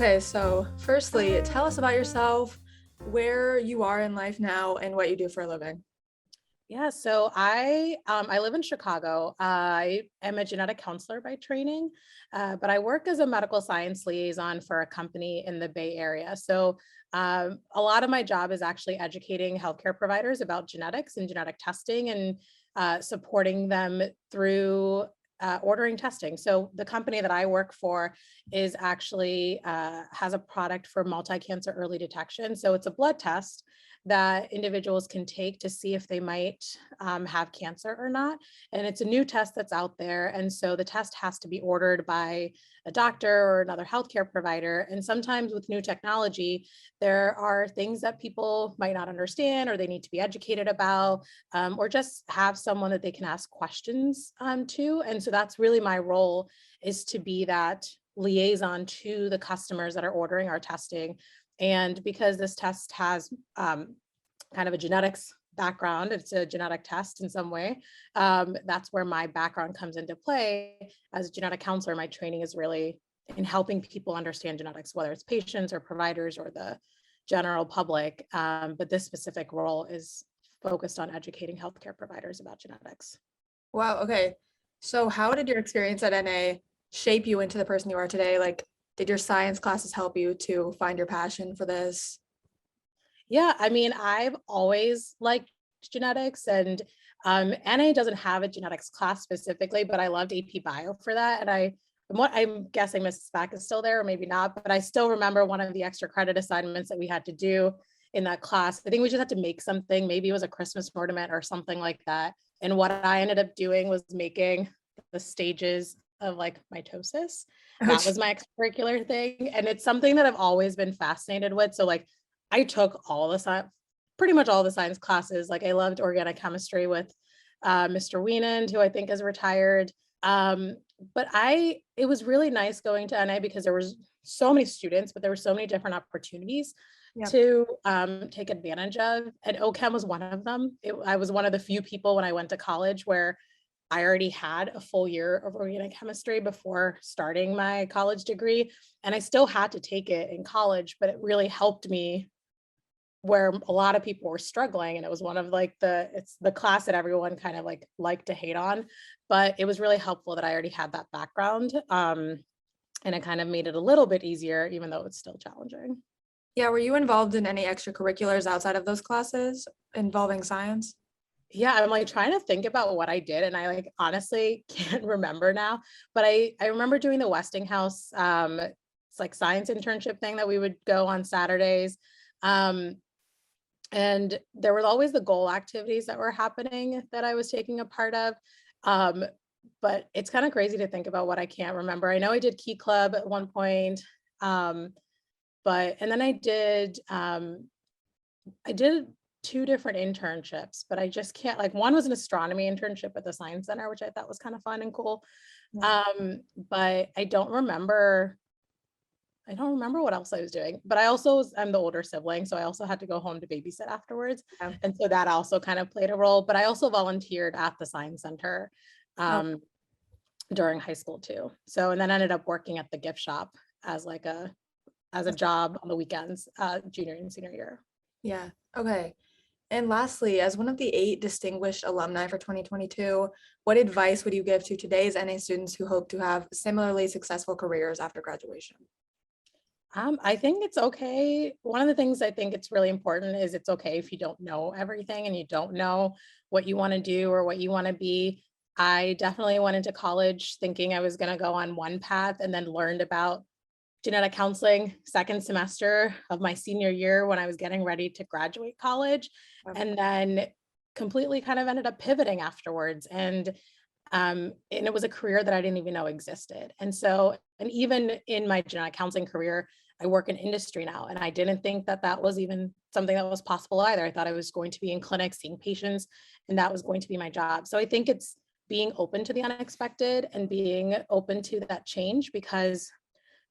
Okay, so firstly, tell us about yourself, where you are in life now, and what you do for a living. Yeah, so I live in Chicago. I am a genetic counselor by training, but I work as a medical science liaison for a company in the Bay Area. So a lot of my job is actually educating healthcare providers about genetics and genetic testing and supporting them through ordering testing. So the company that I work for is actually has a product for multi-cancer early detection. So it's a blood test that individuals can take to see if they might have cancer or not. And it's a new test that's out there. And so the test has to be ordered by a doctor or another healthcare provider. And sometimes with new technology, there are things that people might not understand or they need to be educated about, or just have someone that they can ask questions to. And so that's really my role, is to be that liaison to the customers that are ordering our testing. And because this test has kind of a genetics background, it's a genetic test in some way. That's where my background comes into play. As a genetic counselor, my training is really in helping people understand genetics, whether it's patients or providers or the general public. But this specific role is focused on educating healthcare providers about genetics. Wow, okay. So how did your experience at NA shape you into the person you are today? Like, did your science classes help you to find your passion for this? Yeah, I mean, I've always liked genetics, and NA doesn't have a genetics class specifically, but I loved AP Bio for that. And I'm guessing Mrs. Spack is still there, or maybe not, but I still remember one of the extra credit assignments that we had to do in that class. I think we just had to make something. Maybe it was a Christmas ornament or something like that. And what I ended up doing was making the stages of like mitosis. That was my extracurricular thing. And it's something that I've always been fascinated with. So like I took all the science, pretty much all the science classes. Like I loved organic chemistry with Mr. Wienand, who I think is retired. But it was really nice going to NA because there was so many students, but there were so many different opportunities Yeah. to take advantage of. And OChem was one of them. I was one of the few people when I went to college where I already had a full year of organic chemistry before starting my college degree. And I still had to take it in college, but it really helped me where a lot of people were struggling. And it was one of like it's the class that everyone kind of like to hate on, but it was really helpful that I already had that background. And it kind of made it a little bit easier, even though it's still challenging. Yeah, were you involved in any extracurriculars outside of those classes involving science? Yeah, I'm like trying to think about what I did, and I like honestly can't remember now. But I remember doing the Westinghouse it's like science internship thing that we would go on Saturdays. Um, and there were always the goal activities that were happening that I was taking a part of. Um, but it's kind of crazy to think about what I can't remember. I know I did Key Club at one point. Um, and then I did two different internships, but I just can't, like, one was an astronomy internship at the Science Center, which I thought was kind of fun and cool. Yeah. But I don't remember what else I was doing. But I'm the older sibling, so I also had to go home to babysit afterwards. Yeah. And so that also kind of played a role. But I also volunteered at the Science Center Oh, during high school too. So, and then ended up working at the gift shop as like as a job on the weekends, junior and senior year. yeah. Okay. And lastly, as one of the 8 distinguished alumni for 2022, what advice would you give to today's NA students who hope to have similarly successful careers after graduation? I think it's okay. One of the things I think it's really important is it's okay if you don't know everything and you don't know what you want to do or what you want to be. I definitely went into college thinking I was going to go on one path and then learned about genetic counseling second semester of my senior year when I was getting ready to graduate college, and then completely kind of ended up pivoting afterwards. And it was a career that I didn't even know existed. And even in my genetic counseling career, I work in industry now, and I didn't think that that was even something that was possible either. I thought I was going to be in clinics seeing patients, and that was going to be my job. So I think it's being open to the unexpected and being open to that change, because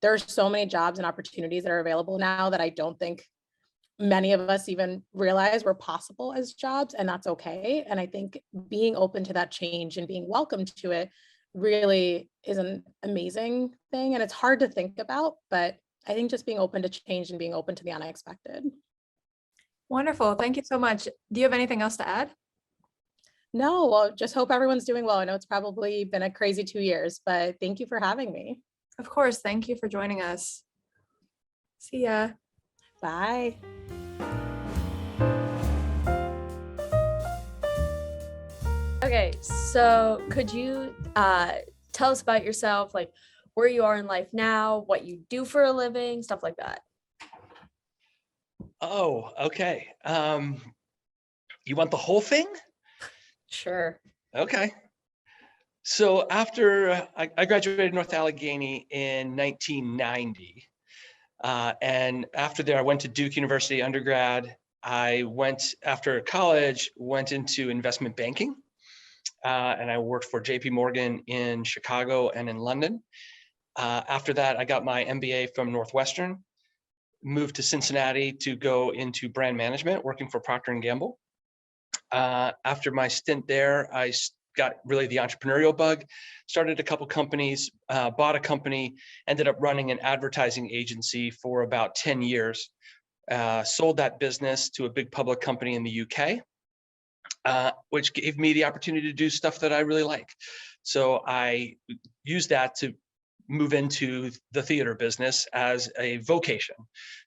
there are so many jobs and opportunities that are available now that I don't think many of us even realize were possible as jobs, and that's okay. And I think being open to that change and being welcome to it really is an amazing thing. And it's hard to think about, but I think just being open to change and being open to the unexpected. Wonderful. Thank you so much. Do you have anything else to add? No, well, just hope everyone's doing well. I know it's probably been a crazy 2 years, but thank you for having me. Of course. Thank you for joining us. See ya. Bye. Okay, so could you tell us about yourself, like where you are in life now, what you do for a living, stuff like that? Oh, okay. You want the whole thing? Sure. Okay. So after I graduated North Allegheny in 1990, and after there I went to Duke University undergrad. I went after college, went into investment banking, and I worked for JP Morgan in Chicago and in London. After that, I got my MBA from Northwestern, moved to Cincinnati to go into brand management, working for Procter and Gamble. After my stint there, I got really the entrepreneurial bug, started a couple companies, bought a company, ended up running an advertising agency for about 10 years, sold that business to a big public company in the UK, which gave me the opportunity to do stuff that I really like. So I used that to move into the theater business as a vocation.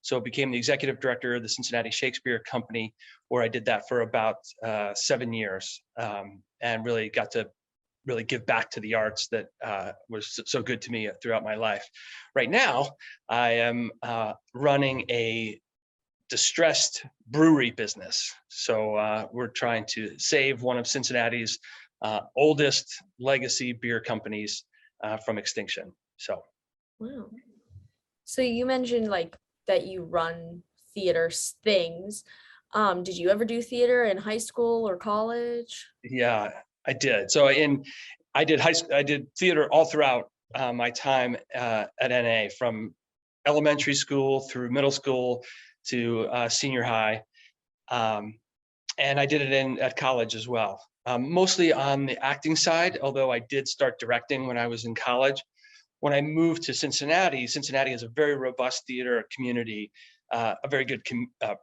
So I became the executive director of the Cincinnati Shakespeare Company, where I did that for about 7 years, and really got to really give back to the arts that was so good to me throughout my life. Right now, I am running a distressed brewery business. So we're trying to save one of Cincinnati's oldest legacy beer companies from extinction. So, Wow. So you mentioned like that you run theater things. Did you ever do theater in high school or college? yeah, I did. I did theater all throughout my time at NA, from elementary school through middle school to senior high, and I did it at college as well. Mostly on the acting side, although I did start directing when I was in college. When I moved to Cincinnati, Cincinnati has a very robust theater community, a very good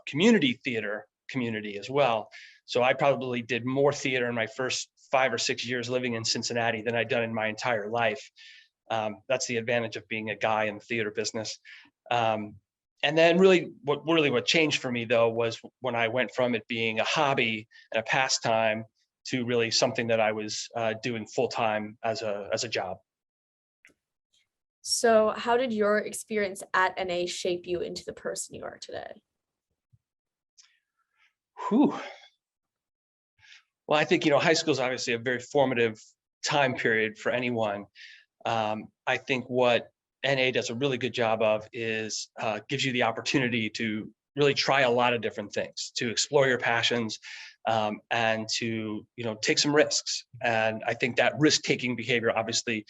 community theater community as well. So I probably did more theater in my first 5 or 6 years living in Cincinnati than I'd done in my entire life. That's the advantage of being a guy in the theater business. And then what changed for me though was when I went from it being a hobby and a pastime to really something that I was doing full time as a job. So how did your experience at NA shape you into the person you are today? Whew. Well, I think, high school is obviously a very formative time period for anyone. I think what NA does a really good job of is gives you the opportunity to really try a lot of different things, to explore your passions, and to take some risks. And I think that risk-taking behavior obviously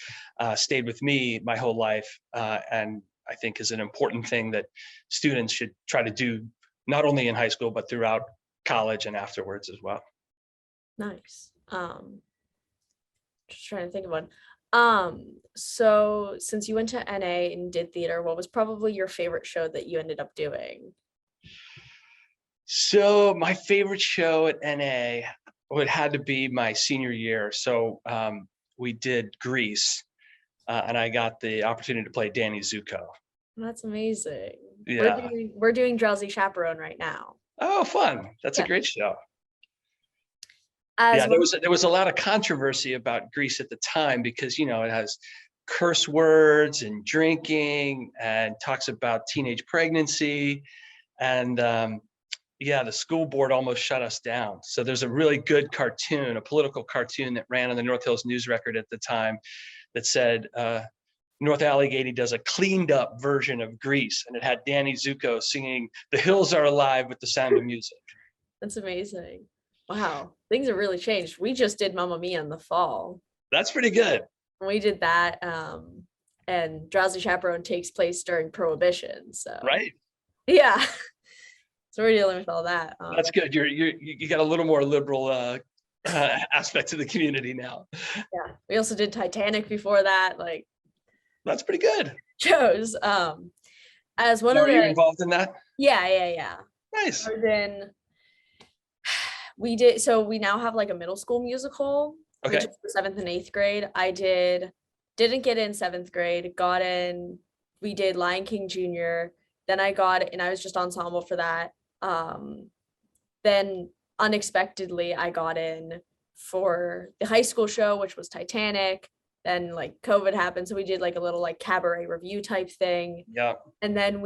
stayed with me my whole life, and I think is an important thing that students should try to do, not only in high school but throughout college and afterwards as well. Nice. Just trying to think of one. So since you went to NA and did theater, what was probably your favorite show that you ended up doing? So my favorite show at NA would had to be my senior year. So we did Grease, and I got the opportunity to play Danny Zuko. That's amazing. Yeah. We're doing Drowsy Chaperone right now. Oh, fun! That's Yeah. a great show. As Yeah, well, there was a lot of controversy about Grease at the time because it has curse words and drinking and talks about teenage pregnancy, and yeah, the school board almost shut us down. So there's a really good cartoon, a political cartoon that ran on the North Hills News Record at the time that said North Allegheny does a cleaned up version of Grease, and it had Danny Zuko singing "The Hills Are Alive with the Sound of Music." that's amazing. Wow, things have really changed. We just did Mamma Mia in the fall. That's pretty good. We did that, and Drowsy Chaperone takes place during Prohibition. So Right. yeah, so we're dealing with all that. That's good. You got a little more liberal aspect to the community now. Yeah, we also did Titanic before that. Like That's pretty good. shows. as one Are of you the, involved in that? yeah. Nice. I was in, we did, so we now have like a middle school musical, which Okay. is for 7th and 8th grade. Didn't get in 7th grade, got in, we did Lion King Jr. Then I got, and I was just ensemble for that. Then unexpectedly I got in for the high school show, which was Titanic. Then like COVID happened, so we did like a little like cabaret review type thing. Yeah. And then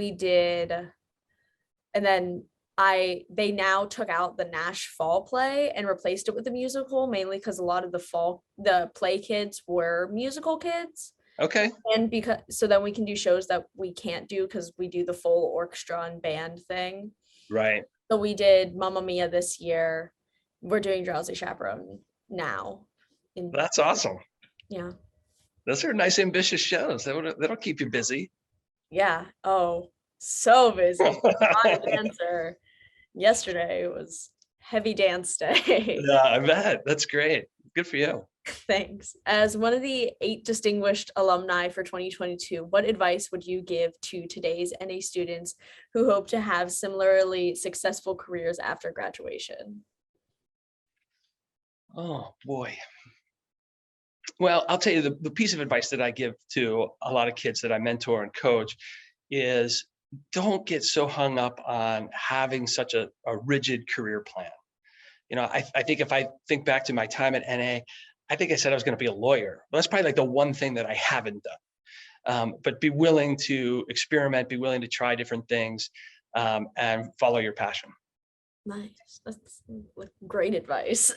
they now took out the Nash fall play and replaced it with a musical, mainly because a lot of the play kids were musical kids. Okay. And because so then we can do shows that we can't do because we do the full orchestra and band thing. Right. So we did Mamma Mia this year. We're doing Drowsy Chaperone now. That's awesome. Yeah. Those are nice, ambitious shows. That'll keep you busy. Yeah. Oh, so busy. I'm a dancer. Yesterday was heavy dance day. Yeah, I bet. That's great. Good for you. Thanks. As one of the 8 distinguished alumni for 2022, what advice would you give to today's NA students who hope to have similarly successful careers after graduation? Oh boy. Well, I'll tell you the piece of advice that I give to a lot of kids that I mentor and coach is don't get so hung up on having such a rigid career plan. I think if I think back to my time at NA, I think I said I was going to be a lawyer. Well, that's probably like the one thing that I haven't done. But be willing to experiment, be willing to try different things, and follow your passion. Nice. That's like great advice.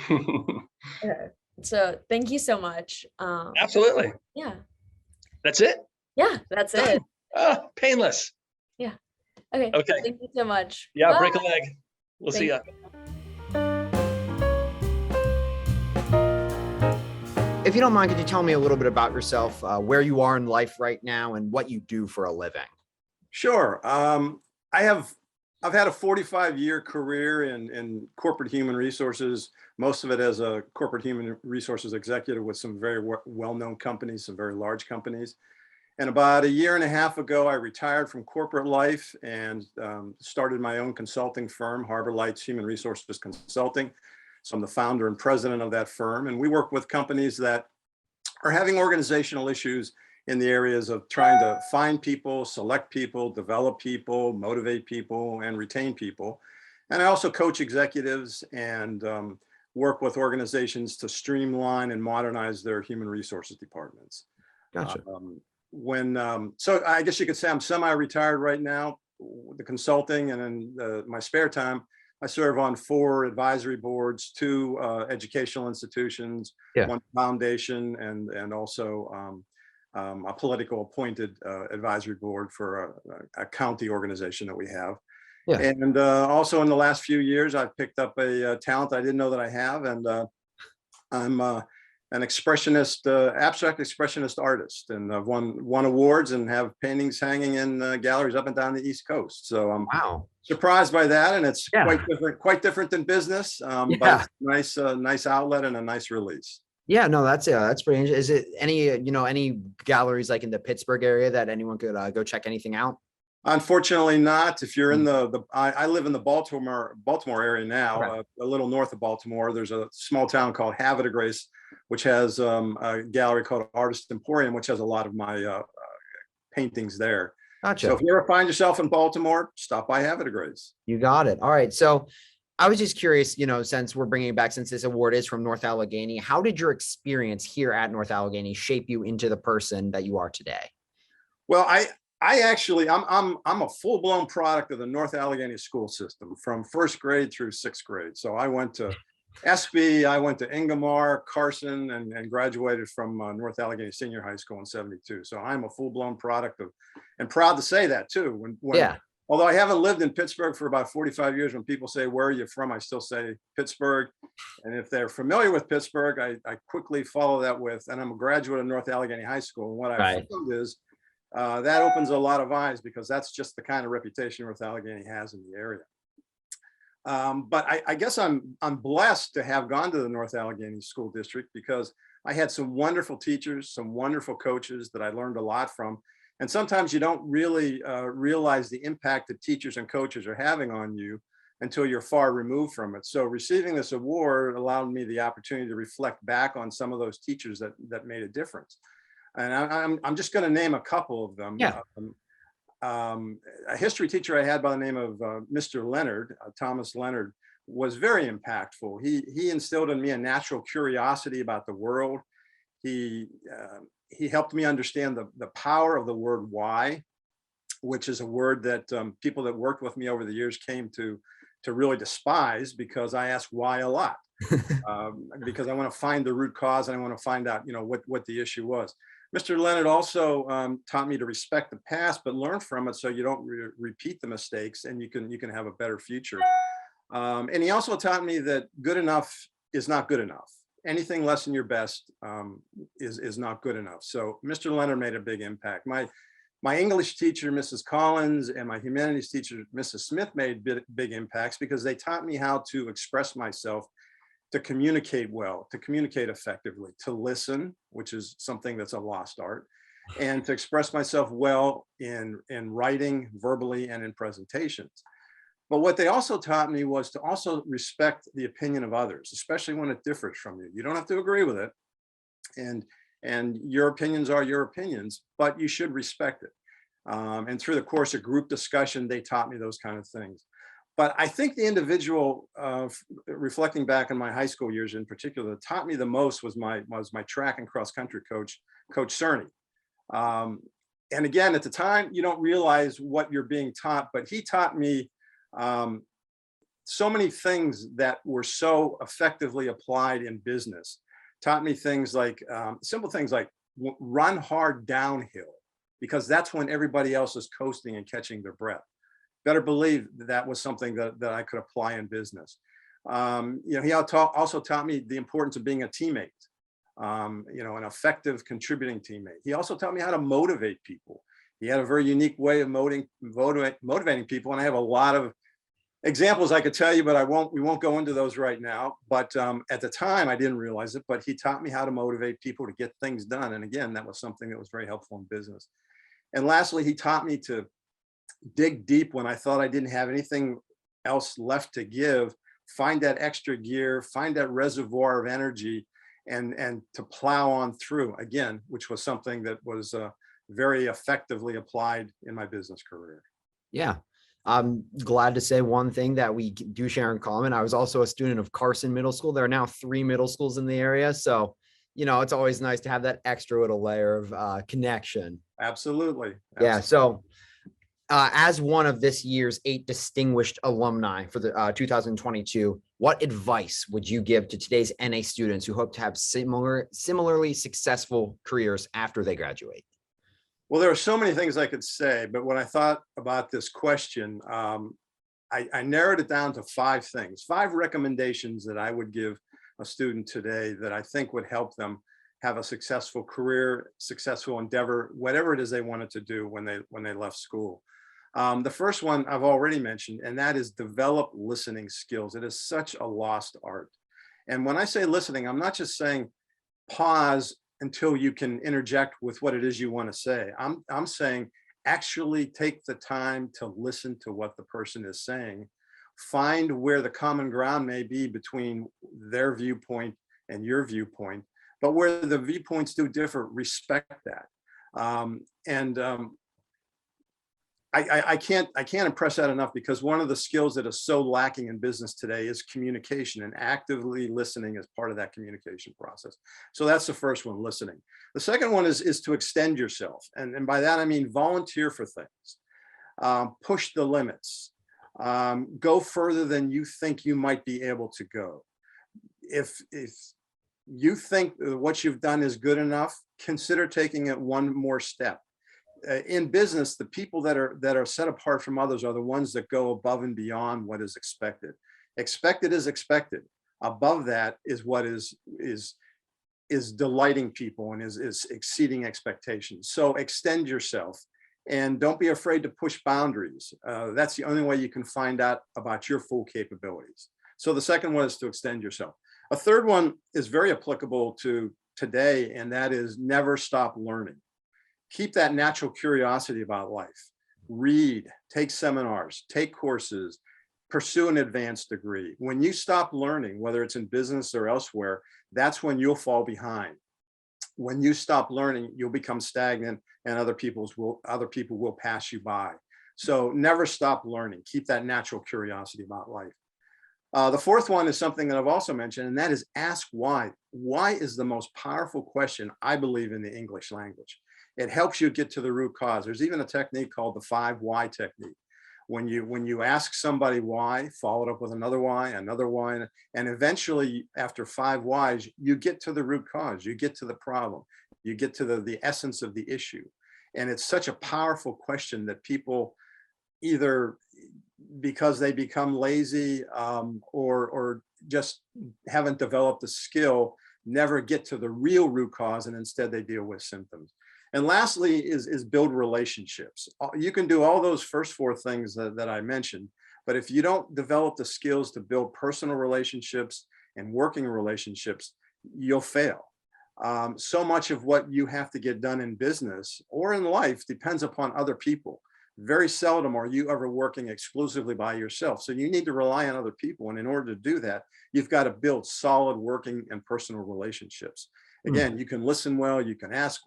Okay. So thank you so much. Absolutely. Yeah. That's it. Yeah, that's it. Painless. Okay. Okay. Thank you so much. Yeah, Bye. break a leg. We'll see Thank ya. If you don't mind, could you tell me a little bit about yourself, where you are in life right now and what you do for a living? Sure. I've had a 45-year career in corporate human resources, most of it as a corporate human resources executive with some very well-known companies, some very large companies. And about a year and a half ago, I retired from corporate life and started my own consulting firm, Harbor Lights Human Resources Consulting. So I'm the founder and president of that firm. And we work with companies that are having organizational issues in the areas of trying to find people, select people, develop people, motivate people, and retain people. And I also coach executives and work with organizations to streamline and modernize their human resources departments. Gotcha. So I guess you could say I'm semi-retired right now, the consulting, and in my spare time, I serve on 4 advisory boards, 2 educational institutions, Yeah. 1 foundation, and also a political appointed advisory board for a county organization that we have. Yeah. And also in the last few years, I've picked up a talent I didn't know that I have, and I'm an expressionist, abstract expressionist artist, and I've won awards and have paintings hanging in galleries up and down the East Coast. So I'm Wow. surprised by that, and it's Yeah. quite different than business, but Yeah. it's nice outlet and a nice release. Yeah, no, that's pretty interesting. Is it any galleries like in the Pittsburgh area that anyone could go check anything out? Unfortunately not. If you're in I live in the Baltimore area now, Okay. a little north of Baltimore. There's a small town called Havre de Grace, which has a gallery called Artist Emporium, which has a lot of my paintings there. Gotcha. So if you ever find yourself in Baltimore, stop by Havre de Grace. You got it. All right. So I was just curious, since we're bringing it back, since this award is from North Allegheny, how did your experience here at North Allegheny shape you into the person that you are today? Well, I actually, I'm a full-blown product of the North Allegheny school system from 1st grade through 6th grade. So I went to SB, I went to Ingomar, Carson, and graduated from North Allegheny Senior High School in '72. So I'm a full-blown product of, and proud to say that too. Yeah. Although I haven't lived in Pittsburgh for about 45 years, when people say, "Where are you from?" I still say Pittsburgh. And if they're familiar with Pittsburgh, I quickly follow that with, and I'm a graduate of North Allegheny High School. And what I Right. found is that opens a lot of eyes, because that's just the kind of reputation North Allegheny has in the area. But I guess I'm blessed to have gone to the North Allegheny School District, because I had some wonderful teachers, some wonderful coaches that I learned a lot from. And sometimes you don't really realize the impact that teachers and coaches are having on you until you're far removed from it. So receiving this award allowed me the opportunity to reflect back on some of those teachers that made a difference. And I'm just going to name a couple of them. Yeah. A history teacher I had by the name of Mr. Leonard, Thomas Leonard, was very impactful. He instilled in me a natural curiosity about the world. He helped me understand the power of the word why, which is a word that people that worked with me over the years came to really despise, because I ask why a lot, because I want to find the root cause and I want to find out, what the issue was. Mr. Leonard also taught me to respect the past, but learn from it so you don't repeat the mistakes, and you can have a better future. And he also taught me that good enough is not good enough. Anything less than your best is not good enough. So Mr. Leonard made a big impact. My English teacher, Mrs. Collins, and my humanities teacher, Mrs. Smith, made big impacts because they taught me how to express myself, to communicate well, to communicate effectively, to listen, which is something that's a lost art, and to express myself well in writing, verbally, and in presentations. But what they also taught me was to also respect the opinion of others, especially when it differs from you. You don't have to agree with it, and your opinions are your opinions, but you should respect it. And through the course of group discussion, they taught me those kind of things. But I think the individual, reflecting back on my high school years in particular, that taught me the most was my track and cross country coach, Coach Cerny. And again, at the time, you don't realize what you're being taught, but he taught me so many things that were so effectively applied in business. Taught me things like simple things like run hard downhill, because that's when everybody else is coasting and catching their breath. Better believe that was something that I could apply in business. He also taught me the importance of being a teammate, an effective contributing teammate. He also taught me how to motivate people. He had a very unique way of motivating people, and I have a lot of examples I could tell you, but we won't go into those right now. But at the time, I didn't realize it, but he taught me how to motivate people to get things done. And again, that was something that was very helpful in business. And lastly, he taught me to dig deep when I thought I didn't have anything else left to give, find that extra gear, find that reservoir of energy, and to plow on through again, which was something that was very effectively applied in my business career. Yeah. I'm glad to say one thing that we do share in common. I was also a student of Carson Middle School. There are now 3 middle schools in the area. So, it's always nice to have that extra little layer of connection. Absolutely. Yeah. So as one of this year's 8 distinguished alumni for the 2022, what advice would you give to today's NA students who hope to have similarly successful careers after they graduate? Well, there are so many things I could say, but when I thought about this question, I narrowed it down to 5 things, 5 recommendations that I would give a student today that I think would help them have a successful career, successful endeavor, whatever it is they wanted to do when they left school. The first one I've already mentioned, and that is develop listening skills. It is such a lost art. And when I say listening, I'm not just saying pause until you can interject with what it is you want to say. I'm saying actually take the time to listen to what the person is saying. Find where the common ground may be between their viewpoint and your viewpoint, but where the viewpoints do differ, respect that. I can't impress that enough, because one of the skills that is so lacking in business today is communication, and actively listening is part of that communication process. So that's the first one, listening. The second one is to extend yourself. And by that, I mean volunteer for things, push the limits, go further than you think you might be able to go. If you think what you've done is good enough, consider taking it one more step. In business, the people that are set apart from others are the ones that go above and beyond what is expected. Expected is expected. Above that is what is delighting people and is exceeding expectations. So extend yourself, and don't be afraid to push boundaries. That's the only way you can find out about your full capabilities. So the second one is to extend yourself. A third one is very applicable to today, and that is never stop learning. keep that natural curiosity about life. Read, take seminars, take courses, pursue an advanced degree. When you stop learning, whether it's in business or elsewhere, that's when you'll fall behind. When you stop learning, you'll become stagnant, and other people will pass you by. So never stop learning. Keep that natural curiosity about life. The fourth one is something that I've also mentioned, and that is ask why. Why is the most powerful question, I believe, in the English language. It helps you get to the root cause. There's even a technique called the 5 why technique. When you ask somebody why, follow it up with another why, and eventually after 5 whys, you get to the root cause, you get to the problem, you get to the essence of the issue. And it's such a powerful question that people, either because they become lazy or just haven't developed the skill, never get to the real root cause, and instead they deal with symptoms. And lastly is build relationships. You can do all those first 4 things that I mentioned, but if you don't develop the skills to build personal relationships and working relationships, you'll fail. So much of what you have to get done in business or in life depends upon other people. Very seldom are you ever working exclusively by yourself. So you need to rely on other people. And in order to do that, you've got to build solid working and personal relationships. Again, you can listen well, you can ask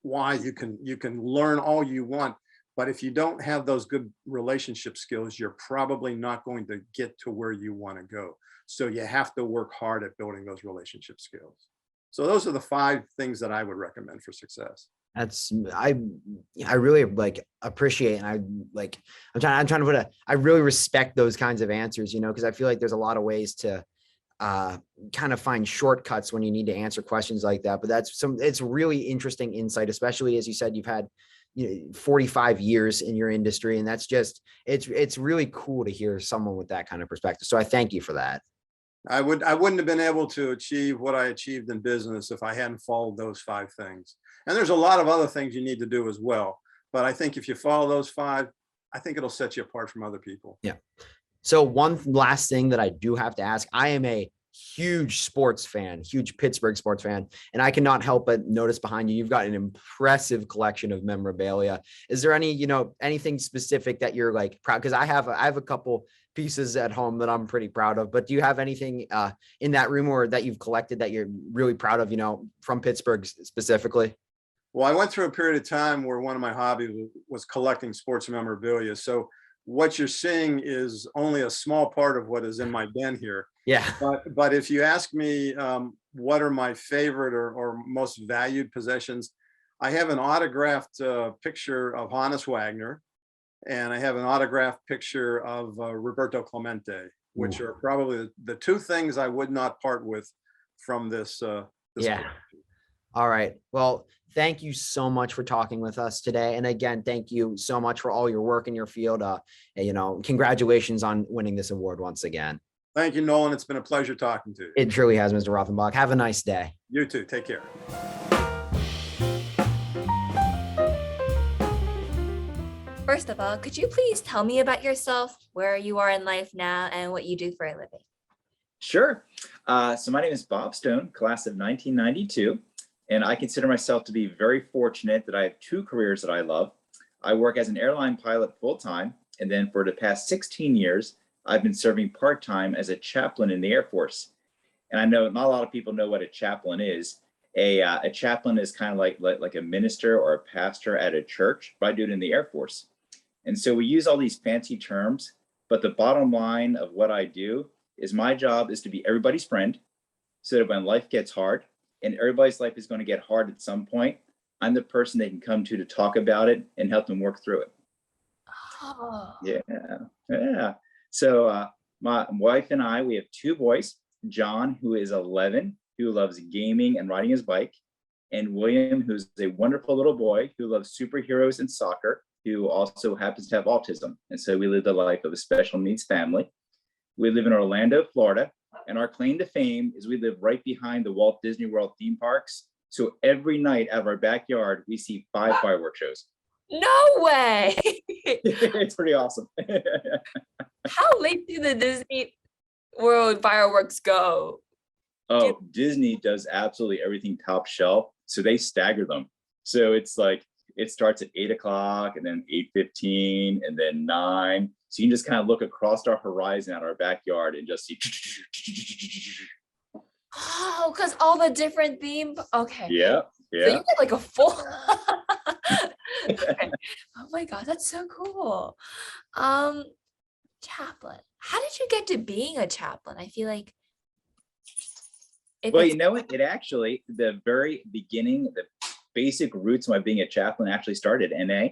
why, you can learn all you want, but if you don't have those good relationship skills, you're probably not going to get to where you want to go. So you have to work hard at building those relationship skills. So those are the 5 things that I would recommend for success. That's I really appreciate, and I'm trying to put I really respect those kinds of answers, because I feel like there's a lot of ways to kind of find shortcuts when you need to answer questions like that. But it's really interesting insight, especially as you said, you've had 45 years in your industry, and that's just it's really cool to hear someone with that kind of perspective. So I thank you for that. I wouldn't have been able to achieve what I achieved in business if I hadn't followed those 5 things. And there's a lot of other things you need to do as well. But I think if you follow those 5, I think it'll set you apart from other people. Yeah. So one last thing that I do have to ask, I am a huge sports fan, huge Pittsburgh sports fan, and I cannot help but notice behind you, you've got an impressive collection of memorabilia. Is there any, anything specific that you're proud? Because I have a couple pieces at home that I'm pretty proud of, but do you have anything in that room or that you've collected that you're really proud of, from Pittsburgh specifically? Well, I went through a period of time where one of my hobbies was collecting sports memorabilia. So what you're seeing is only a small part of what is in my den here. Yeah. But if you ask me what are my favorite or most valued possessions, I have an autographed picture of Hannes Wagner, and I have an autographed picture of Roberto Clemente, which are probably the 2 things I would not part with from this. Yeah. All right. Well, thank you so much for talking with us today. And again, thank you so much for all your work in your field. Congratulations on winning this award once again. Thank you, Nolan. It's been a pleasure talking to you. It truly has, Mr. Rothenbach. Have a nice day. You too. Take care. First of all, could you please tell me about yourself, where you are in life now, and what you do for a living? Sure. So my name is Bob Stone, class of 1992, and I consider myself to be very fortunate that I have 2 careers that I love. I work as an airline pilot full-time, and then for the past 16 years, I've been serving part-time as a chaplain in the Air Force. And I know not a lot of people know what a chaplain is. A chaplain is kind of like a minister or a pastor at a church, but I do it in the Air Force. And so we use all these fancy terms, but the bottom line of what I do is my job is to be everybody's friend, so that when life gets hard, and everybody's life is going to get hard at some point, I'm the person they can come to talk about it and help them work through it. Oh. Yeah. So my wife and I, we have 2 boys, John, who is 11, who loves gaming and riding his bike, and William, who's a wonderful little boy who loves superheroes and soccer, who also happens to have autism. And so we live the life of a special needs family. We live in Orlando, Florida, and our claim to fame is we live right behind the Walt Disney World theme parks. So every night out of our backyard, we see 5 fireworks shows. No way. It's pretty awesome. How late do the Disney World fireworks go? Oh, Disney does absolutely everything top shelf. So they stagger them. So it's like it starts at 8 o'clock and then 8:15 and then 9. So you can just kind of look across our horizon at our backyard and just see. Oh, because all the different theme. Okay. Yeah, So you yeah. get like a full. Okay. Oh my God, that's so cool. Um, Chaplain. How did you get to being a chaplain? I feel like Well, it's you know what? It actually, the very beginning, the basic roots of my being a chaplain actually started at NA.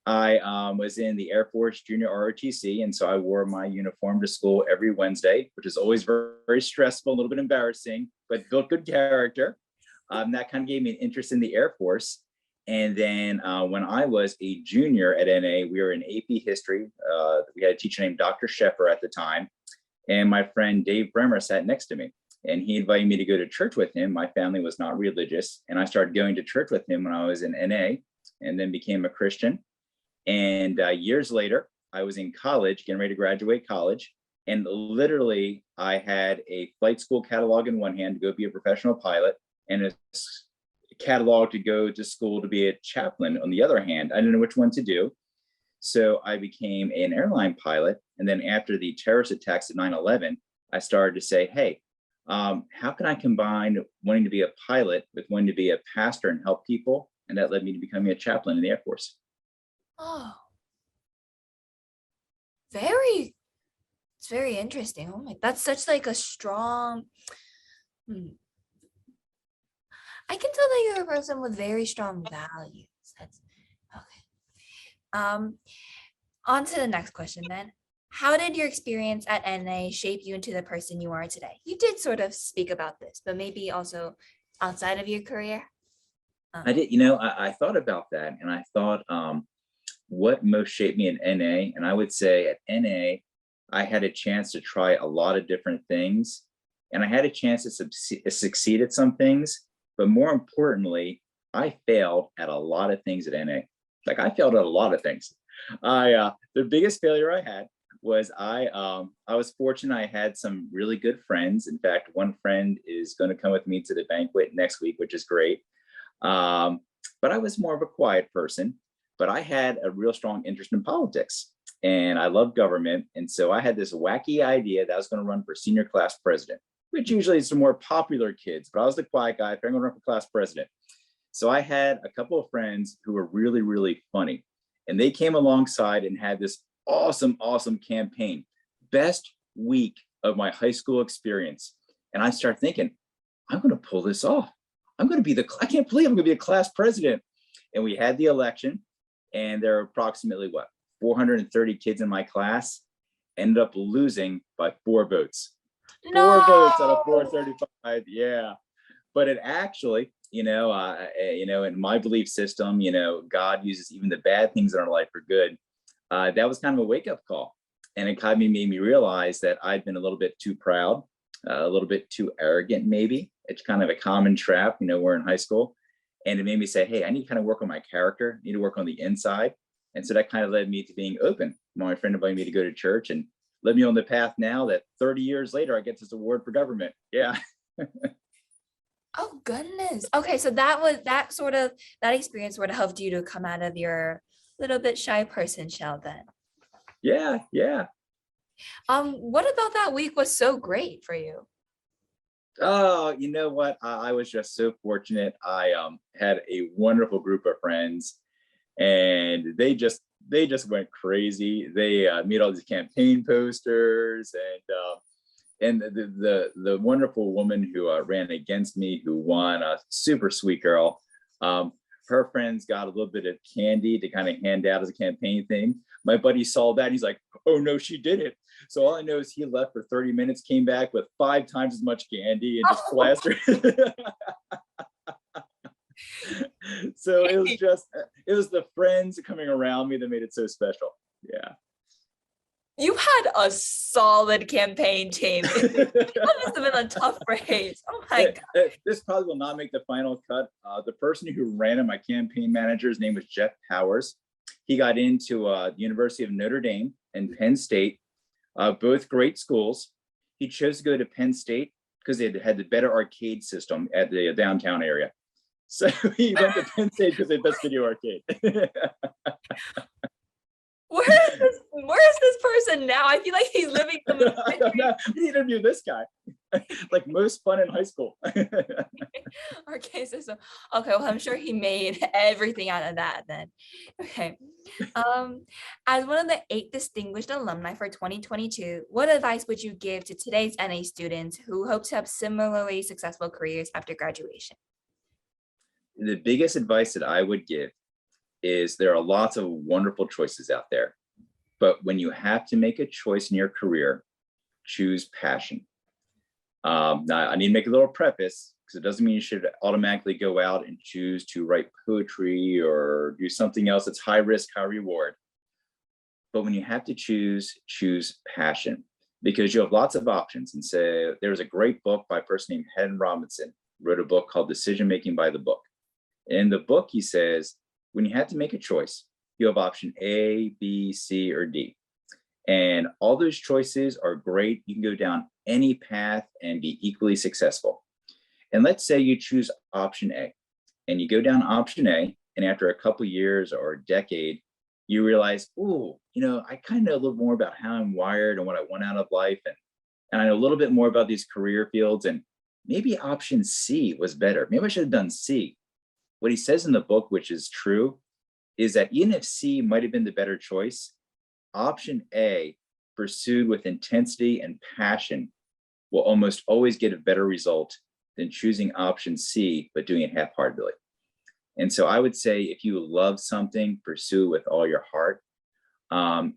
I was in the Air Force Junior ROTC, and so I wore my uniform to school every Wednesday, which is always very, very stressful, a little bit embarrassing, but built good character. That kind of gave me an interest in the Air Force. And then when I was a junior at NA, we were in AP history. We had a teacher named Dr. Sheffer at the time, and my friend Dave Bremer sat next to me. And he invited me to go to church with him. My family was not religious, and I started going to church with him when I was in NA, and then became a Christian. And years later, I was in college, getting ready to graduate college, and literally I had a flight school catalog in one hand to go be a professional pilot, and a catalog to go to school to be a chaplain on the other hand. I didn't know which one to do. So I became an airline pilot. And then after the terrorist attacks at 9/11, I started to say, hey, how can I combine wanting to be a pilot with wanting to be a pastor and help people? And that led me to becoming a chaplain in the Air Force. oh, very, it's very interesting. Oh my, that's such like a strong. I can tell that you're a person with very strong values. That's okay. On to the next question then. How did your experience at NA shape you into the person you are today? You did sort of speak about this, but maybe also outside of your career. I did, I thought about that, and I thought what most shaped me in NA. And I would say at NA, I had a chance to try a lot of different things, and I had a chance to succeed at some things. But more importantly, I failed at a lot of things at NA. Like I failed at a lot of things. The biggest failure I had was I was fortunate. I had some really good friends. In fact, one friend is going to come with me to the banquet next week, which is great. But I was more of a quiet person, but I had a real strong interest in politics, and I love government. And so I had this wacky idea that I was going to run for senior class president, which usually is the more popular kids, but I was the quiet guy. If I'm going to run for class president. So I had a couple of friends who were really, really funny, and they came alongside and had this awesome, awesome campaign. Best week of my high school experience. And I started thinking, I'm going to pull this off. I can't believe I'm going to be a class president. And we had the election, and there were approximately 430 kids in my class, ended up losing by 4 votes. No. 4 votes out of 435. Yeah. But it actually, in my belief system, God uses even the bad things in our life for good. That was kind of a wake-up call. And it kind of made me realize that I'd been a little bit too proud, a little bit too arrogant, maybe. It's kind of a common trap, we're in high school. And it made me say, hey, I need to kind of work on my character, I need to work on the inside. And so that kind of led me to being open. My friend invited me to go to church and led me on the path now that 30 years later, I get this award for government. Yeah. Oh goodness. Okay, so that experience sort of helped you to come out of your little bit shy person shell then. Yeah, yeah. What about that week was so great for you? Oh, you know what? I was just so fortunate. I had a wonderful group of friends, and they just went crazy. They made all these campaign posters, and the wonderful woman who ran against me, who won, a super sweet girl. Her friends got a little bit of candy to kind of hand out as a campaign thing. My buddy saw that, and he's like, oh no, she did it. So all I know is he left for 30 minutes, came back with 5 times as much candy and just plastered. So it was the friends coming around me that made it so special. Yeah. You had a solid campaign team. That must have been a tough race. Oh my God. This probably will not make the final cut. The person who ran it, my campaign manager's name was Jeff Powers. He got into the University of Notre Dame and Penn State, both great schools. He chose to go to Penn State because they had the better arcade system at the downtown area. So he went to Penn State because they best video arcade. Where is this person now? I feel like he's living some of I don't know. We interview this guy. Like most fun in high school. arcade system. Okay, well, I'm sure he made everything out of that then. Okay. As one of the 8 distinguished alumni for 2022, what advice would you give to today's NA students who hope to have similarly successful careers after graduation? The biggest advice that I would give is there are lots of wonderful choices out there. But when you have to make a choice in your career, choose passion. Now, I need to make a little preface because it doesn't mean you should automatically go out and choose to write poetry or do something else that's high risk, high reward. But when you have to choose passion, because you have lots of options. And so there's a great book by a person named Hen Robinson, wrote a book called Decision Making by the Book. In the book, he says, when you have to make a choice, you have option A, B, C, or D. And all those choices are great. You can go down any path and be equally successful. And let's say you choose option A and you go down option A, and after a couple of years or a decade, you realize, oh, I kind of know a little more about how I'm wired and what I want out of life. And I know a little bit more about these career fields, and maybe option C was better. Maybe I should have done C. What he says in the book, which is true, is that even if C might have been the better choice, option A, pursued with intensity and passion, will almost always get a better result than choosing option C, but doing it half-heartedly. And so I would say if you love something, pursue it with all your heart.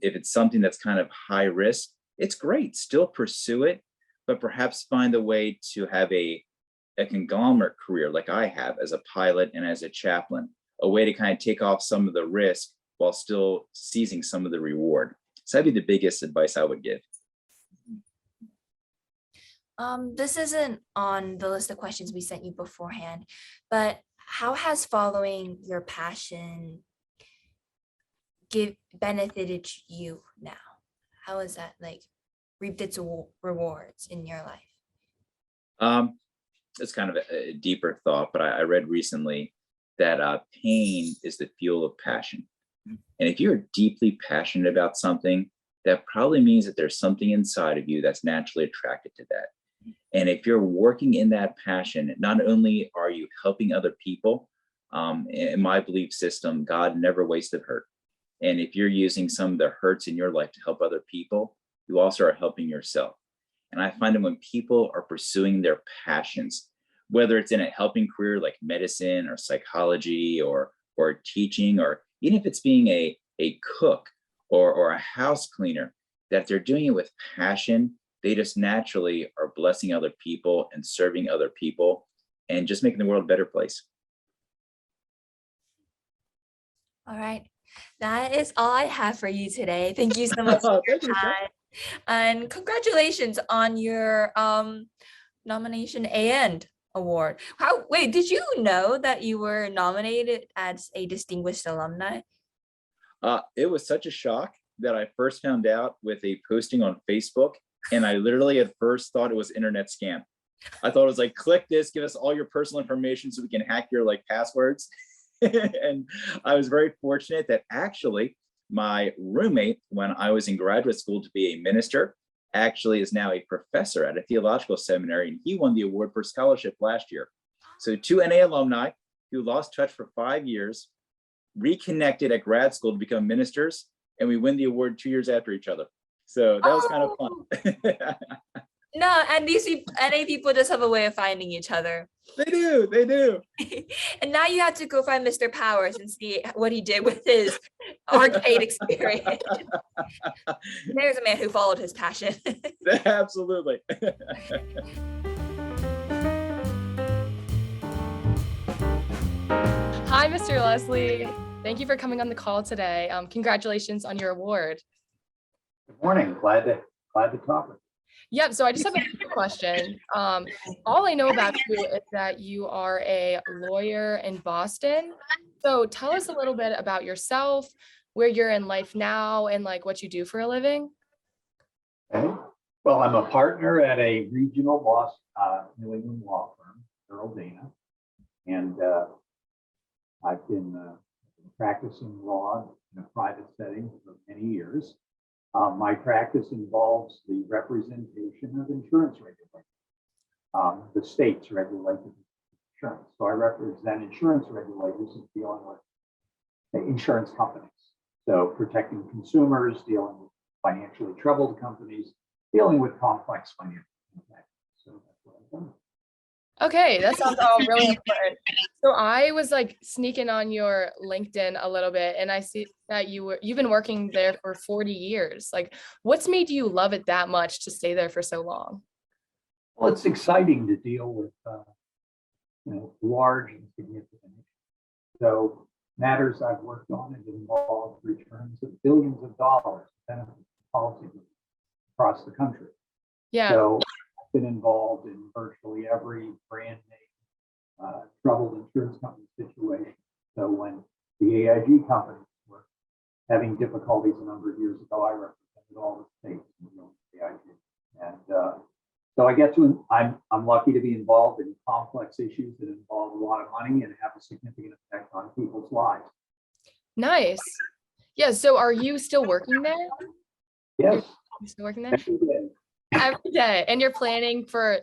If it's something that's kind of high risk, it's great, still pursue it, but perhaps find a way to have a conglomerate career like I have as a pilot and as a chaplain, a way to kind of take off some of the risk while still seizing some of the reward. So that'd be the biggest advice I would give. This isn't on the list of questions we sent you beforehand, but how has following your passion benefited you now? How has that reaped its rewards in your life? It's kind of a deeper thought, but I read recently that pain is the fuel of passion. And if you're deeply passionate about something, that probably means that there's something inside of you that's naturally attracted to that. And if you're working in that passion, not only are you helping other people, in my belief system, God never wasted hurt. And if you're using some of the hurts in your life to help other people, you also are helping yourself. And I find that when people are pursuing their passions, whether it's in a helping career like medicine or psychology or teaching, or even if it's being a cook or a house cleaner, that they're doing it with passion, they just naturally are blessing other people and serving other people and just making the world a better place. All right. That is all I have for you today. Thank you so much for your time. And congratulations on your nomination and award. Wait, did you know that you were nominated as a distinguished alumni? It was such a shock that I first found out with a posting on Facebook. And I literally at first thought it was internet scam. I thought it was like, click this, give us all your personal information so we can hack your passwords. And I was very fortunate that actually my roommate, when I was in graduate school to be a minister, actually is now a professor at a theological seminary, and he won the award for scholarship last year. So 2 NA alumni who lost touch for 5 years, reconnected at grad school to become ministers, and we win the award 2 years after each other. So that was kind of fun. No, and these NA people just have a way of finding each other. They do. And now you have to go find Mr. Powers and see what he did with his arcade experience. There's a man who followed his passion. Absolutely. Hi, Mr. Leslie. Thank you for coming on the call today. Congratulations on your award. Good morning. Glad to talk with you. Yep. So I just have a quick question. All I know about you is that you are a lawyer in Boston. So tell us a little bit about yourself, where you're in life now, and what you do for a living. Okay. Well, I'm a partner at a regional New England law firm, Earl Dana, and I've been practicing law in a private setting for many years. My practice involves the representation of insurance regulators. The states regulate insurance. So I represent insurance regulators in dealing with the insurance companies. So protecting consumers, dealing with financially troubled companies, dealing with complex financial transactions. So that's what I've done. Okay, that sounds all really important. So I was like sneaking on your LinkedIn a little bit, and I see that you've been working there for 40 years. Like, what's made you love it that much to stay there for so long? Well, it's exciting to deal with large and significant issues. So matters I've worked on have involved returns of billions of dollars benefits policy across the country. Yeah. So I've been involved in virtually every brand name troubled insurance company situation. So when the AIG companies were having difficulties a number of years ago, I represented all the states in the AIG. And so I get to, I'm lucky to be involved in complex issues that involve a lot of money and have a significant effect on people's lives. Nice. Yeah. So are you still working there? Yes. You're still working there? Every day. Every day. And you're planning for,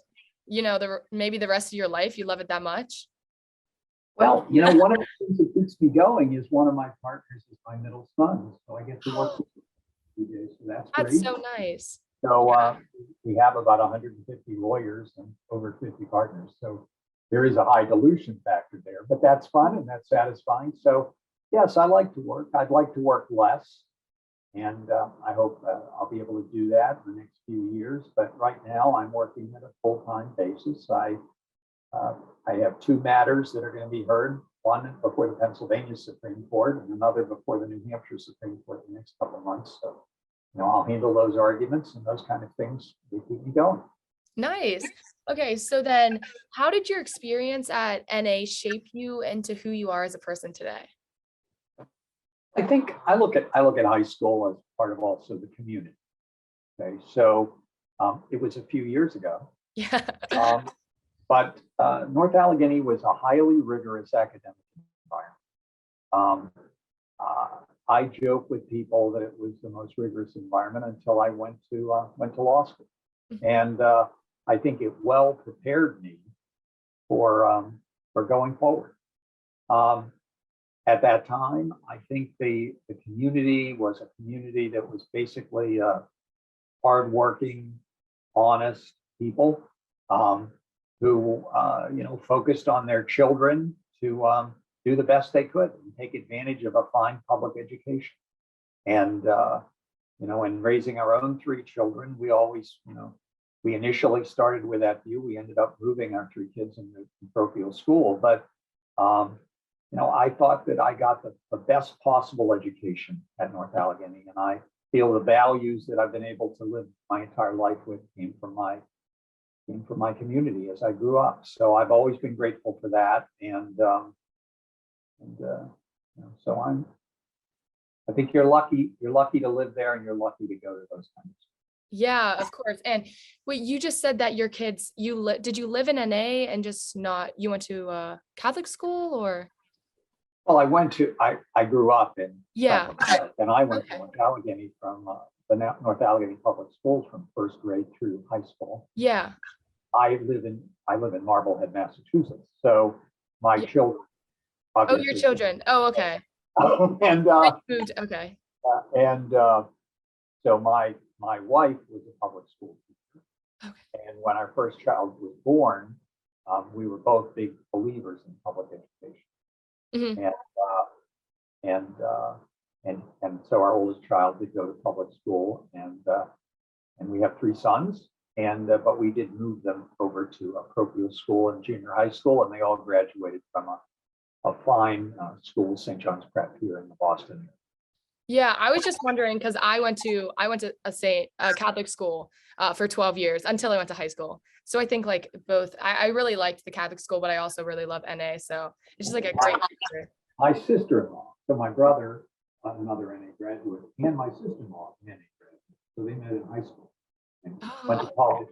maybe the rest of your life. You love it that much? Well, one of the things that keeps me going is one of my partners is my middle son. So I get to work with him every day. So that's great. That's so nice. So we have about 150 lawyers and over 50 partners. So there is a high dilution factor there, but that's fun and that's satisfying. So yes, I like to work. I'd like to work less. And I hope I'll be able to do that in the next few years. But right now I'm working at a full-time basis. I have two matters that are going to be heard, one before the Pennsylvania Supreme Court and another before the New Hampshire Supreme Court in the next couple of months. So I'll handle those arguments and those kind of things. They keep me going. Nice. Okay. So then how did your experience at NA shape you into who you are as a person today? I think I look at high school as part of also the community. Okay. So it was a few years ago. Yeah. But North Allegheny was a highly rigorous academic environment. I joke with people that it was the most rigorous environment until I went to law school, and I think it well prepared me for going forward. At that time, I think the community was a community that was basically hardworking, honest people who focused on their children to do the best they could and take advantage of a fine public education. And in raising our own three children, we always, we initially started with that view. We ended up moving our three kids into parochial school, but I thought that I got the best possible education at North Allegheny, and I feel the values that I've been able to live my entire life with came from my community as I grew up. So I've always been grateful for that, so I think you're lucky to live there, and you're lucky to go to those kinds of schools. Yeah, of course. And wait, you just said that your kids, did you live in NA and just not, you went to Catholic school or? Well, I grew up in Yeah. Suffolk, and I went to North Allegheny from the North Allegheny Public Schools from first grade through high school. Yeah. I live in Marblehead, Massachusetts. So my children. Oh, your children. Oh, okay. And moved. Okay. So my wife was a public school teacher. Okay. And when our first child was born, we were both big believers in public education. Mm-hmm. And so our oldest child did go to public school, and we have three sons, but we did move them over to a parochial school and junior high school, and they all graduated from a fine school, St. John's Prep here in the Boston area. Yeah, I was just wondering because I went to a Catholic school for 12 years until I went to high school. So I think like both, I really liked the Catholic school, but I also really love NA. So it's just like a great picture. My sister-in-law, so my brother, another NA graduate, and my sister-in-law, an NA graduate. So they met in high school and went to college.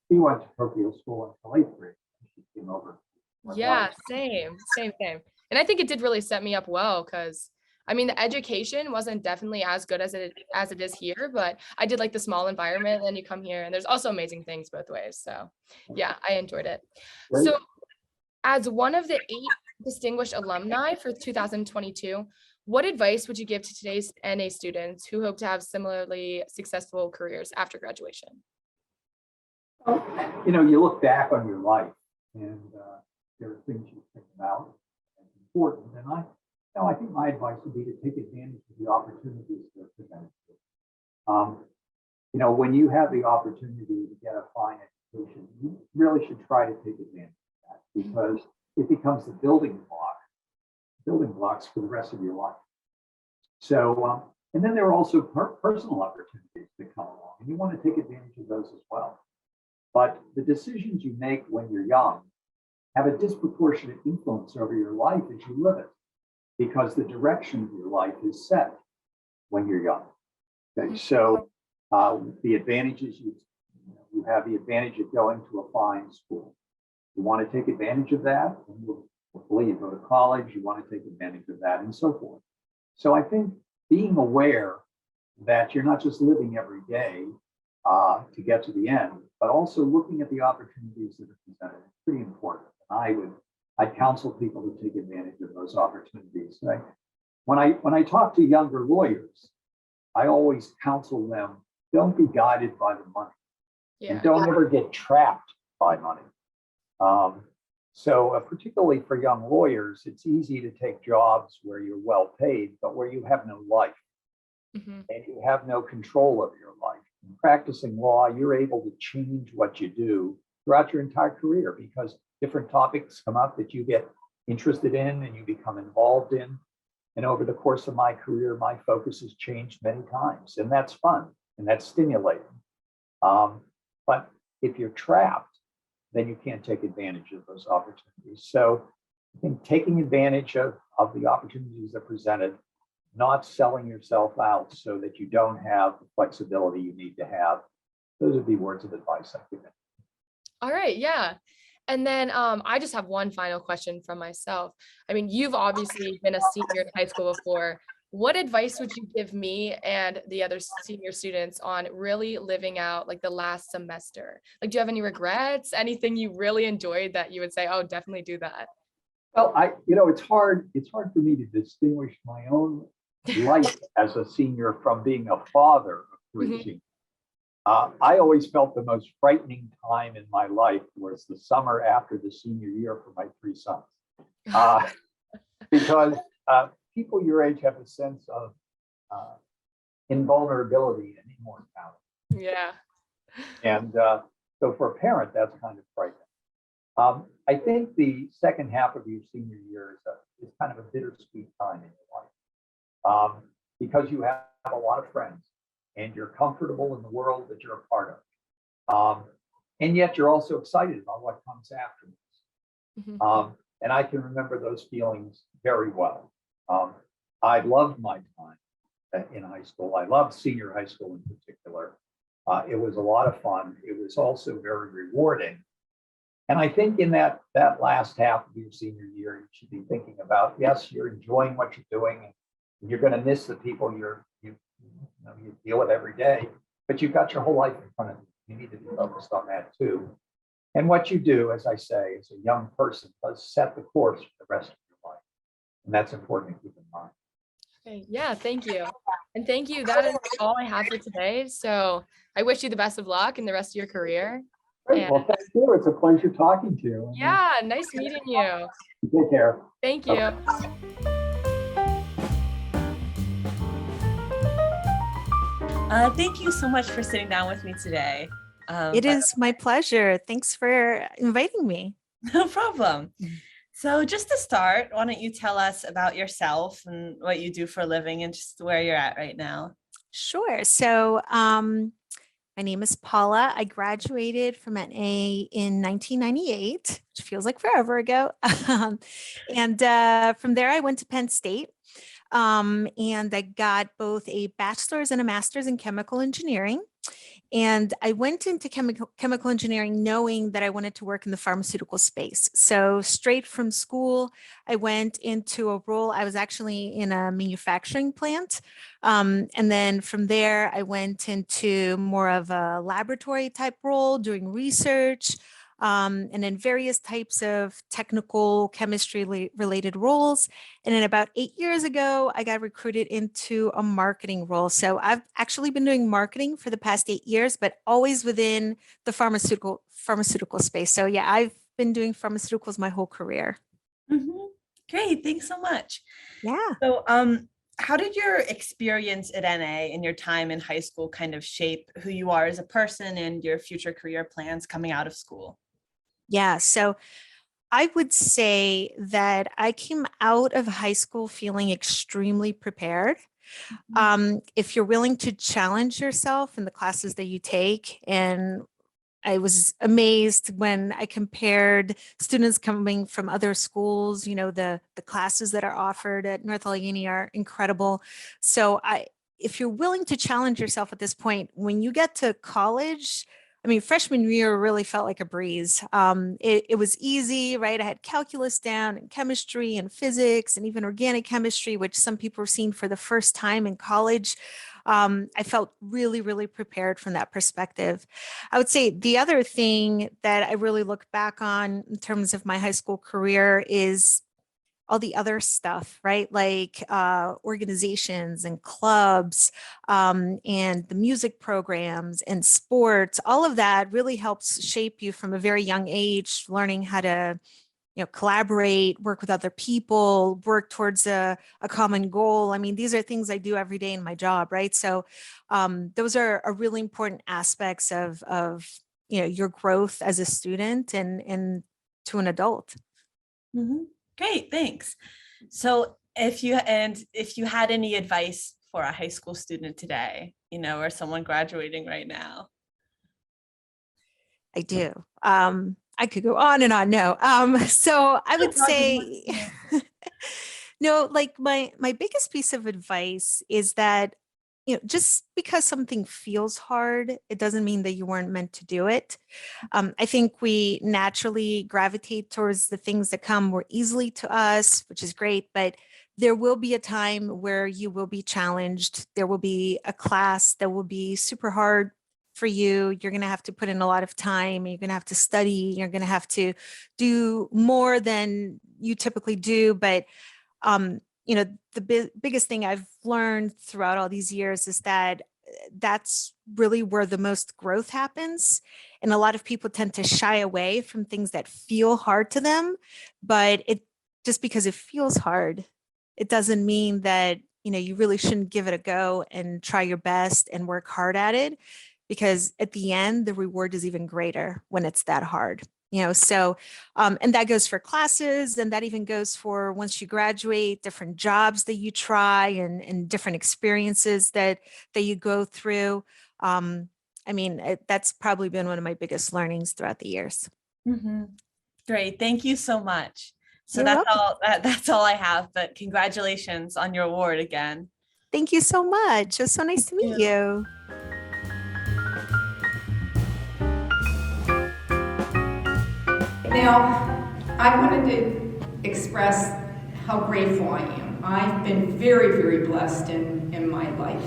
He went to parochial school until 8th grade. She came over. Yeah, same. And I think it did really set me up well because I mean, the education wasn't definitely as good as it is here, but I did like the small environment. And then you come here and there's also amazing things both ways. So yeah, I enjoyed it. Great. So as one of the 8 distinguished alumni for 2022, what advice would you give to today's NA students who hope to have similarly successful careers after graduation? Well, you look back on your life and there are things you think about as important. And I think my advice would be to take advantage of the opportunities that are presented to you. When you have the opportunity to get a fine education, you really should try to take advantage of that because it becomes the building blocks for the rest of your life. So, and then there are also personal opportunities that come along, and you want to take advantage of those as well. But the decisions you make when you're young have a disproportionate influence over your life as you live it, because the direction of your life is set when you're young. Okay, so the advantages you have the advantage of going to a fine school. You want to take advantage of that, and hopefully you go to college. You want to take advantage of that, and so forth. So I think being aware that you're not just living every day to get to the end, but also looking at the opportunities that are presented is pretty important. And I'd counsel people to take advantage of those opportunities. When I talk to younger lawyers, I always counsel them, don't be guided by the money. Yeah. And don't ever get trapped by money. So particularly for young lawyers, it's easy to take jobs where you're well paid, but where you have no life and you have no control of your life. In practicing law, you're able to change what you do throughout your entire career because different topics come up that you get interested in and you become involved in. And over the course of my career, my focus has changed many times, and that's fun and that's stimulating. But if you're trapped, then you can't take advantage of those opportunities. So I think taking advantage of the opportunities that are presented, not selling yourself out so that you don't have the flexibility you need to have. Those would be words of advice I give. All right, yeah. And then I just have one final question from myself. I mean, you've obviously been a senior in high school before. What advice would you give me and the other senior students on really living out like the last semester? Like, do you have any regrets? Anything you really enjoyed that you would say, oh, definitely do that? Well, it's hard for me to distinguish my own life as a senior from being a father of 3 seniors. I always felt the most frightening time in my life was the summer after the senior year for my 3 sons. Because people your age have a sense of invulnerability and immortality. Yeah. And so for a parent, that's kind of frightening. I think the second half of your senior year is kind of a bittersweet time in your life because you have a lot of friends and you're comfortable in the world that you're a part of. And yet you're also excited about what comes afterwards. And I can remember those feelings very well. I loved my time in high school. I loved senior high school in particular. It was a lot of fun. It was also very rewarding. And I think in that last half of your senior year, you should be thinking about, yes, you're enjoying what you're doing, and you're going to miss the people you deal with every day, but you've got your whole life in front of you. You need to be focused on that too. And what you do, as I say, as a young person, does set the course for the rest of your life. And that's important to keep in mind. Okay, yeah, thank you. And thank you. That is all I have for today. So I wish you the best of luck in the rest of your career. Great. Well, thank you. It's a pleasure talking to you. Yeah, nice meeting you. Take care. Thank you. Thank you so much for sitting down with me today. It is my pleasure. Thanks for inviting me. No problem. So just to start, why don't you tell us about yourself and what you do for a living and just where you're at right now? Sure. So my name is Paula. I graduated from NA in 1998, which feels like forever ago. And from there, I went to Penn State. And I got both a bachelor's and a master's in chemical engineering. And I went into chemical engineering knowing that I wanted to work in the pharmaceutical space. So straight from school, I went into a role. I was actually in a manufacturing plant. And then from there, I went into more of a laboratory type role, doing research, and in various types of technical chemistry related roles. And then about 8 years ago, I got recruited into a marketing role. So I've actually been doing marketing for the past 8 years, but always within the pharmaceutical space. So yeah, I've been doing pharmaceuticals my whole career. Mhm. Great, thanks so much. Yeah. So, how did your experience at NA and your time in high school kind of shape who you are as a person and your future career plans coming out of school? Yeah. So I would say that I came out of high school feeling extremely prepared. If you're willing to challenge yourself in the classes that you take, and I was amazed when I compared students coming from other schools, the classes that are offered at North Allegheny are incredible. So if you're willing to challenge yourself at this point, when you get to college, I mean, freshman year really felt like a breeze. It was easy, right? I had calculus down and chemistry and physics and even organic chemistry, which some people are seeing for the first time in college. I felt really, really prepared from that perspective. I would say the other thing that I really look back on in terms of my high school career is all the other stuff, right? Like organizations and clubs and the music programs and sports. All of that really helps shape you from a very young age, learning how to collaborate, work with other people, work towards a common goal. I mean, these are things I do every day in my job, right? So those are really important aspects of your growth as a student and to an adult. Mhm. Great, thanks. So if you had any advice for a high school student today, or someone graduating right now? I do. I could go on and on. No. So I would say, no, like my biggest piece of advice is that, just because something feels hard, it doesn't mean that you weren't meant to do it. I think we naturally gravitate towards the things that come more easily to us, which is great, but there will be a time where you will be challenged. There will be a class that will be super hard for you. You're going to have to put in a lot of time. You're going to have to study. You're going to have to do more than you typically do. But the biggest thing I've learned throughout all these years is that that's really where the most growth happens. And a lot of people tend to shy away from things that feel hard to them, but just because it feels hard, it doesn't mean that, you really shouldn't give it a go and try your best and work hard at it, because at the end, the reward is even greater when it's that hard. So and that goes for classes, and that even goes for once you graduate, different jobs that you try and different experiences that you go through. I mean, that's probably been one of my biggest learnings throughout the years. Mm-hmm. Great, thank you so much. So You're that's welcome. that's all I have, but congratulations on your award again. Thank you so much. It was so nice to meet you. Now, I wanted to express how grateful I am. I've been very, very blessed in my life.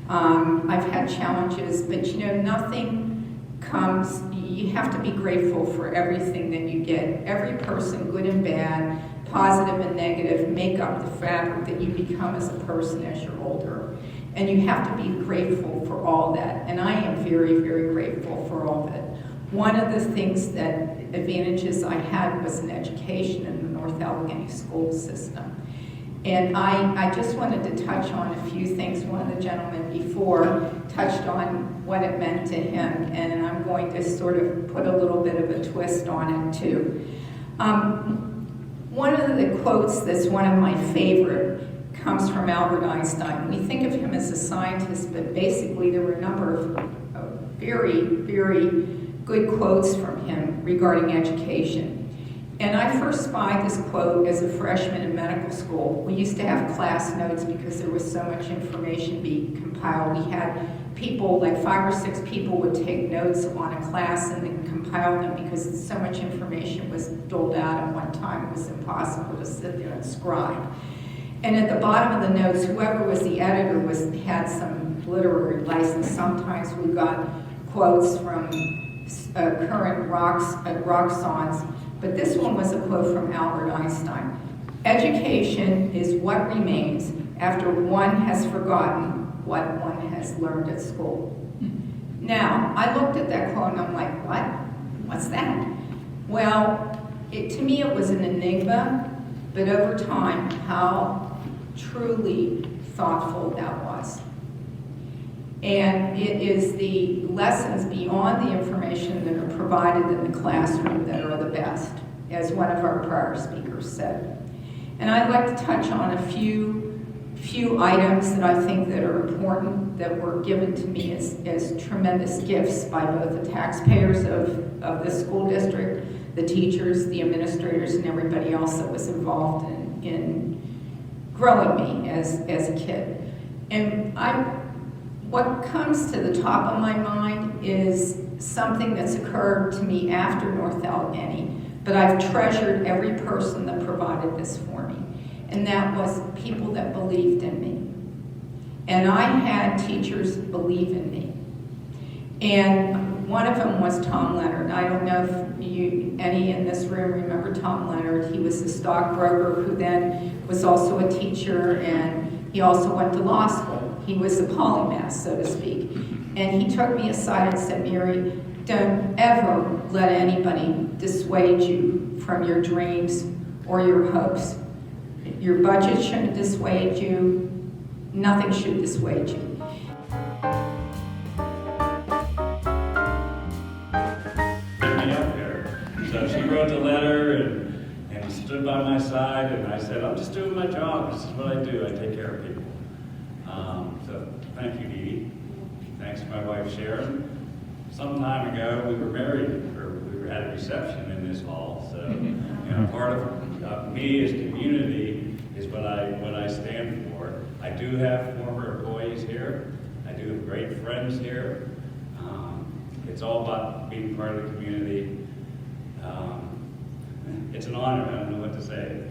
I've had challenges, but nothing comes, you have to be grateful for everything that you get. Every person, good and bad, positive and negative, make up the fabric that you become as a person as you're older. And you have to be grateful for all that. And I am very, very grateful for all of it. One of the things advantages I had was an education in the North Allegheny school system. And I just wanted to touch on a few things. One of the gentlemen before touched on what it meant to him, and I'm going to sort of put a little bit of a twist on it too. One of the quotes that's one of my favorite comes from Albert Einstein. We think of him as a scientist, but basically there were a number of very, very good quotes from him regarding education. And I first spied this quote as a freshman in medical school. We used to have class notes because there was so much information being compiled. We had people, like 5 or 6 people would take notes on a class and then compile them because so much information was doled out at one time. It was impossible to sit there and scribe. And at the bottom of the notes, whoever was the editor had some literary license. Sometimes we got quotes from current rock songs, but this one was a quote from Albert Einstein. Education is what remains after one has forgotten what one has learned at school. Now, I looked at that quote and I'm like, what? What's that? Well, to me it was an enigma, but over time, how truly thoughtful that was. And it is the lessons beyond the information that are provided in the classroom that are the best, as one of our prior speakers said. And I'd like to touch on a few items that I think that are important that were given to me as tremendous gifts by both the taxpayers of this school district, the teachers, the administrators, and everybody else that was involved in growing me as a kid. And what comes to the top of my mind is something that's occurred to me after North Allegheny, but I've treasured every person that provided this for me. And that was people that believed in me. And I had teachers believe in me. And one of them was Tom Leonard. I don't know if any in this room remember Tom Leonard. He was a stockbroker who then was also a teacher, and he also went to law school. He was a polymath, so to speak. And he took me aside and said, Mary, don't ever let anybody dissuade you from your dreams or your hopes. Your budget shouldn't dissuade you. Nothing should dissuade you. Me up here. So she wrote the letter and stood by my side, and I said, I'm just doing my job. This is what I do. I take care of people. So thank you, Dee Dee. Thanks to my wife, Sharon. Some time ago, we were married, or we had a reception in this hall. So, you know, part of me as community is what I stand for. I do have former employees here. I do have great friends here. It's all about being part of the community. It's an honor. I don't know what to say.